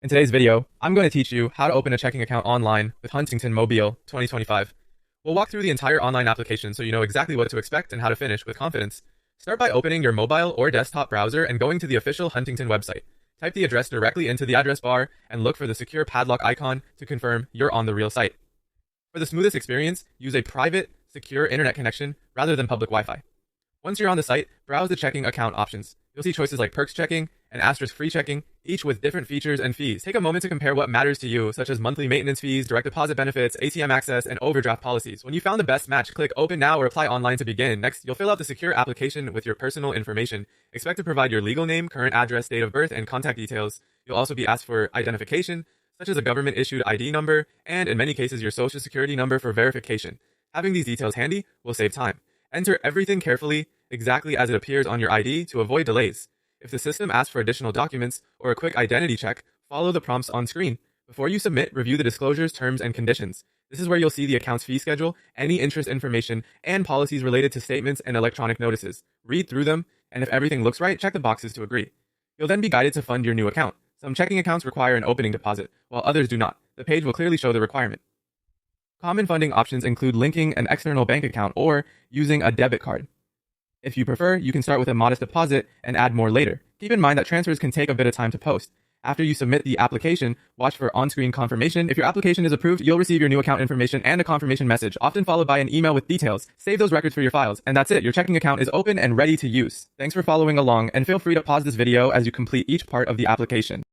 In today's video, I'm going to teach you how to open a checking account online with Huntington Mobile 2025. We'll walk through the entire online application so you know exactly what to expect and how to finish with confidence. Start by opening your mobile or desktop browser and going to the official Huntington website. Type the address directly into the address bar and look for the secure padlock icon to confirm you're on the real site. For the smoothest experience, use a private, secure internet connection rather than public Wi-Fi. Once you're on the site, browse the checking account options. You'll see choices like perks checking and asterisk free checking, each with different features and fees. Take a moment to compare what matters to you, such as monthly maintenance fees, direct deposit benefits, ATM access, and overdraft policies. When you found the best match, click open now or apply online to begin. Next, you'll fill out the secure application with your personal information. Expect to provide your legal name, current address, date of birth, and contact details. You'll also be asked for identification, such as a government-issued ID number, and in many cases, your social security number for verification. Having these details handy will save time. Enter everything carefully, exactly as it appears on your ID to avoid delays. If the system asks for additional documents or a quick identity check, follow the prompts on screen. Before you submit, review the disclosures, terms, and conditions. This is where you'll see the account's fee schedule, any interest information, and policies related to statements and electronic notices. Read through them, and if everything looks right, check the boxes to agree. You'll then be guided to fund your new account. Some checking accounts require an opening deposit, while others do not. The page will clearly show the requirement. Common funding options include linking an external bank account or using a debit card. If you prefer, you can start with a modest deposit and add more later. Keep in mind that transfers can take a bit of time to post. After you submit the application, watch for on-screen confirmation. If your application is approved, you'll receive your new account information and a confirmation message, often followed by an email with details. Save those records for your files, and that's it. Your checking account is open and ready to use. Thanks for following along, and feel free to pause this video as you complete each part of the application.